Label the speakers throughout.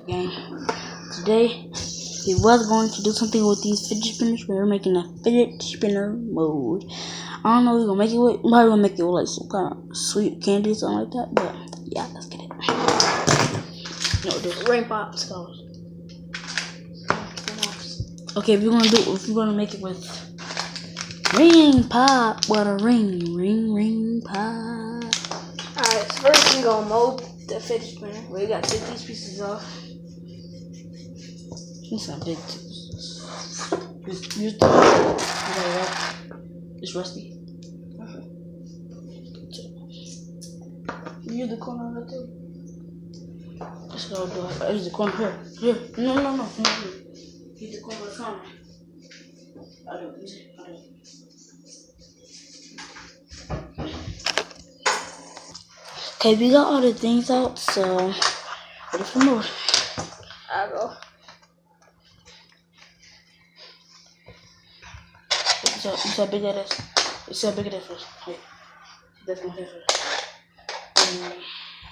Speaker 1: gang. Today we was going to do something with these fidget spinners. We're making a fidget spinner mode. I don't know what we're gonna make it with. Probably gonna make it with like some kind of sweet candy or something like that. But yeah, let's get it. No, there's rain pops. Okay, if we're gonna make it with ring pop, what a ring pop.
Speaker 2: Alright, so first we're gonna mold the fidget spinner. We gotta take these pieces off.
Speaker 1: It's not big. It's rusty.
Speaker 2: Use the corner of it too.
Speaker 1: Let's go do it. Use the corner here. No. Use the corner of the corner. I don't use it. Okay, we got all the things out, so ready for more.
Speaker 2: I'll go.
Speaker 1: You see how big that is? You see how big it is first? Wait. That's my hair first.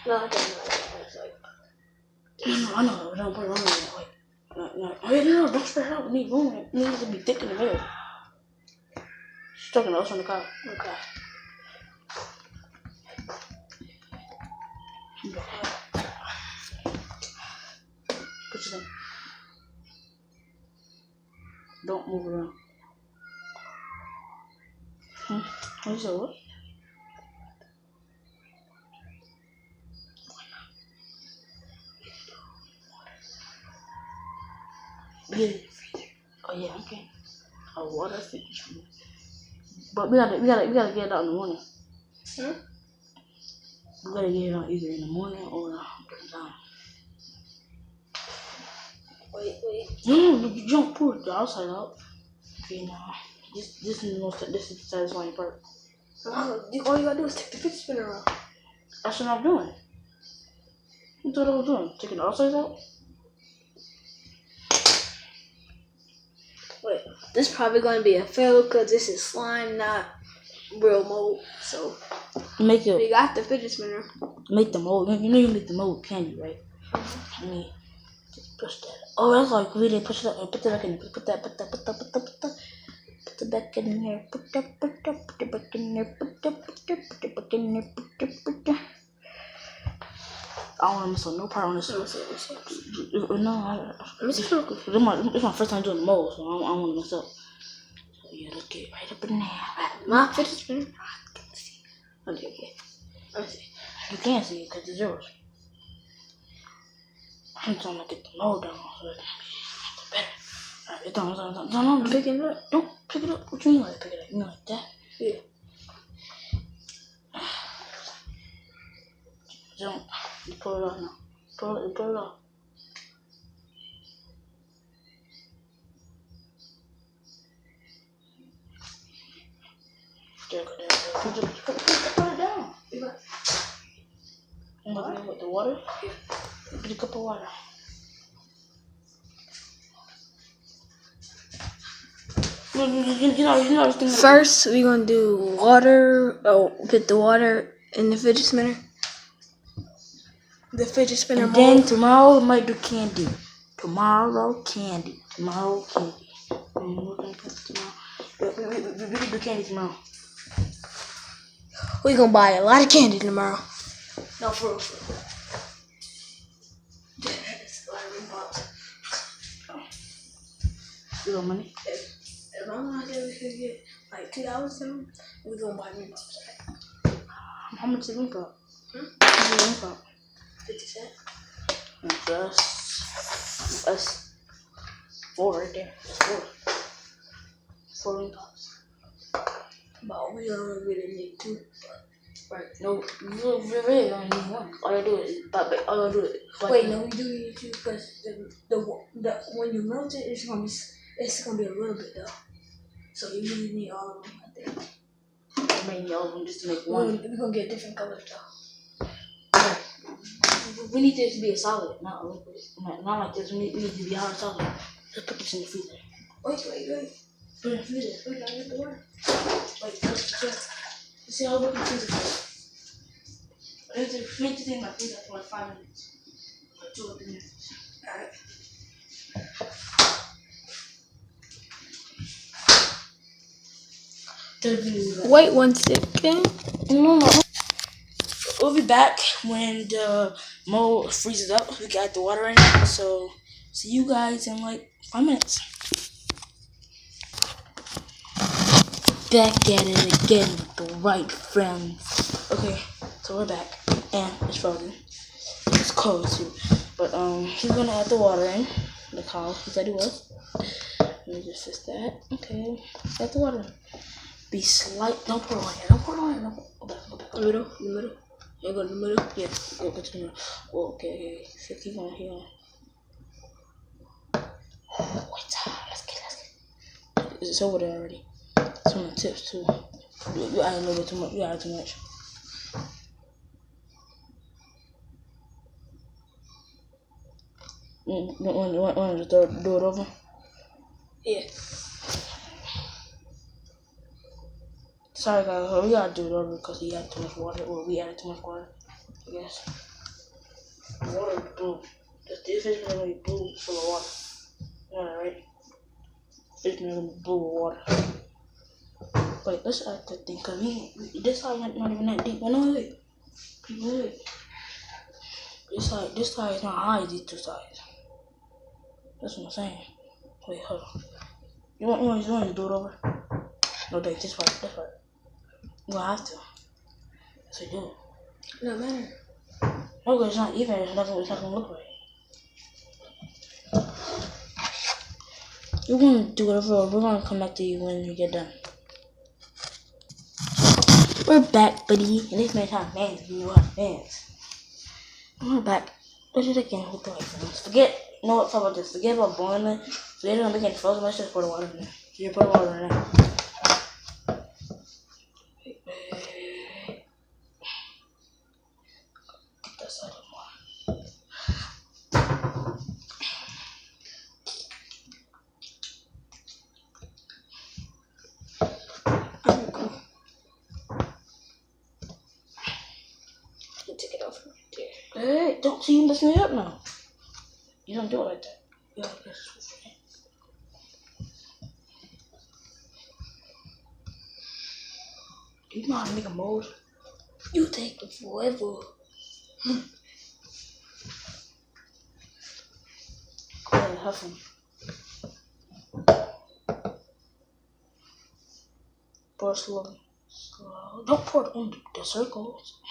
Speaker 2: No, I can't do that.
Speaker 1: No, I know. Don't put it on there. Wait. No, don't spread it out. We need room. It needs to be thick in the middle. Stuck in the on the car.
Speaker 2: Okay.
Speaker 1: Put it in. Don't move around. What you said, what? Yeah. Oh yeah, okay. A water fish. But we gotta get it out in the morning.
Speaker 2: Hmm?
Speaker 1: We gotta get it out either in the morning or during time.
Speaker 2: Wait.
Speaker 1: No, you don't pull it the outside out. Okay, now this is the satisfying part.
Speaker 2: All you gotta do is take the fidget spinner off.
Speaker 1: That's what I'm doing. That's what I was doing. Taking the outside out.
Speaker 2: Wait, this is probably gonna be a fail because this is slime, not real mold. So
Speaker 1: Make it.
Speaker 2: we got the fidget spinner.
Speaker 1: Make the mold. You know you make the mold with candy, right? I mean, just push that. Oh, that's like we didn't push it up and put it back in there. Put that back in there. Put it back in there. Put it back in there. I don't want to miss on no part on this. No, it's my first time doing the mold, so I don't want to mess up. So yeah, let's get right up in there.
Speaker 2: My fidget spinner.
Speaker 1: Okay. You can't see it because it's yours. I'm trying to get the mold down so it can be better. Alright, don't
Speaker 2: Pick it up.
Speaker 1: Don't pick it up. What you mean like pick it up? You know like that?
Speaker 2: Yeah.
Speaker 1: Don't. You pull it out now. Pull it out. Put it down. And with the water?
Speaker 2: Yeah.
Speaker 1: Put a cup of water. You know
Speaker 2: First, we're gonna do water. Put the water in the fidget spinner. The fidget spinner.
Speaker 1: And then tomorrow we might do candy. Tomorrow candy. And we're gonna put tomorrow. We can do candy tomorrow.
Speaker 2: We're gonna buy a lot of candy tomorrow.
Speaker 1: No, for real. Yeah, that's a lot of ring pops. You got money?
Speaker 2: If I'm not there, we could get like $2 from. We're gonna buy ring pops.
Speaker 1: How much is ring pop?
Speaker 2: How
Speaker 1: much is ring pop?
Speaker 2: 50 cents.
Speaker 1: That's 4 right there. That's 4 ring pops.
Speaker 2: But we don't really need 2.
Speaker 1: Right. No, we really only need 1. All I do is
Speaker 2: Wait, no, we do need 2 because the when you melt it, it's gonna be a little bit though. So you really need all of them, I think.
Speaker 1: I mean, all of them just to make 1.
Speaker 2: We're gonna get different colors though.
Speaker 1: Yeah. We need this to be a solid, not a liquid. Not like this. We need to be hard solid. Let's put this in the freezer.
Speaker 2: Wait.
Speaker 1: Put it in the freezer. Wait, I get the water. Wait, let's see how we can freeze it. I need to in my freezer for like 5 minutes. Like 2 or 3 minutes.
Speaker 2: Alright.
Speaker 1: Wait 1 second. No. We'll be back when the mold freezes up. We got the water in it. So, see you guys in like 5 minutes. Back at it again with the right friends. Okay, so we're back. And it's frozen. It's cold too. But, he's gonna add the water in. Like how he said he was. Let me just fix that. Okay, add the water in. Be slight. Don't pour it on here. Don't pour it on here. Don't pour it. Go back.
Speaker 2: The middle. You go to the middle?
Speaker 1: Yeah, go to the middle. Oh, okay. So keep on here. Wait, let's get. It's over there already. It's on the tips too. You added a little bit too much. You added too much. Want to do it over?
Speaker 2: Yeah.
Speaker 1: Sorry guys, we gotta do it over because he added too much water. Well, we added too much water, I guess. The water is blue. The fish is gonna be blue full of water. You know that, right? Fish is gonna be blue with water. Wait, let's add that thing because this side not even that deep. No, wait. This side is not high as these two sides. That's what I'm saying. Wait, hold on. You want to do it over? No, this part. You don't have to. Yes, I do.
Speaker 2: No matter.
Speaker 1: No, because it's not even. It's not gonna look right. You're gonna do whatever. We're gonna come back to you when you get done. We're back, buddy. And this man's have fans. You know how fans. We're back. Let's do it again with the right friends. Forget. You know what? Talk about this. Forget about boiling it. Forget about making it frozen. Let's just pour the water in there. So you put the water in there.
Speaker 2: Take it off right there.
Speaker 1: Hey, don't see you messing it up now. You don't do it like that. Yeah, I guess. You know how to make a mold?
Speaker 2: You take it forever.
Speaker 1: Go ahead, have some. Pour slowly. Slow. Don't pour it on the circles.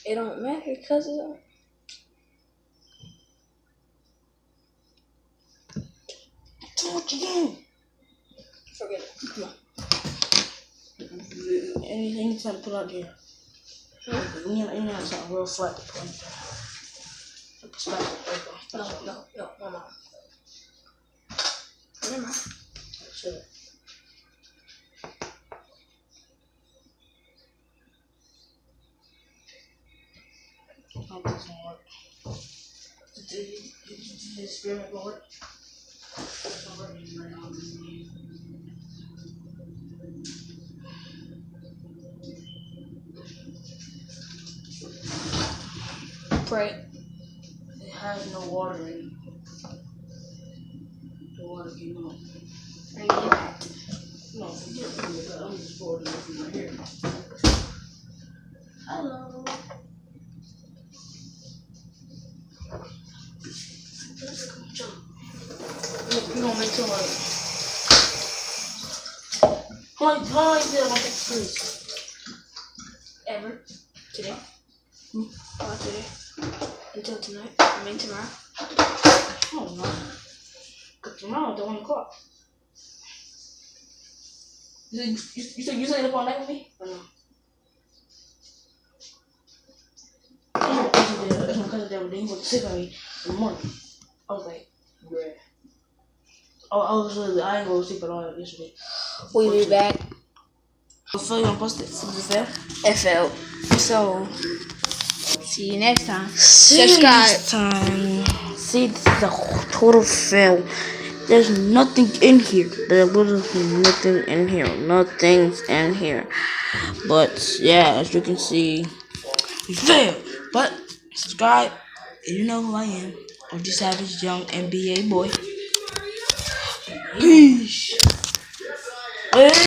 Speaker 2: It don't matter because of that.
Speaker 1: Too much again.
Speaker 2: Forget it.
Speaker 1: Come on. Anything to put out there. You need something real flat to put on there.
Speaker 2: No, Mama. Never mind.
Speaker 1: Sure. This won't work. Did the experiment work? It's not working right now.
Speaker 2: Pray.
Speaker 1: It has no water in it. The water came out.
Speaker 2: Bring it back.
Speaker 1: No, forget it. I'm just pouring it from right here. Hello. You gonna make some like how long you did about that freeze?
Speaker 2: Ever. Today. Not today. Until tonight. I mean tomorrow.
Speaker 1: Oh no. Cause tomorrow at 1 o'clock. You staying up all night with me? Or no? That's my cousin did. He was sick on me in the morning. I was like, bruh. I ain't go to sleep at all yesterday.
Speaker 2: We'll be back.
Speaker 1: So you gonna post it?
Speaker 2: FL. So, see you next time.
Speaker 1: Subscribe. See, this is a total fail. There's nothing in here. There's literally nothing in here. Nothing's in here. But yeah, as you can see, we failed. But subscribe. You know who I am. of the savage young NBA boy. Peace.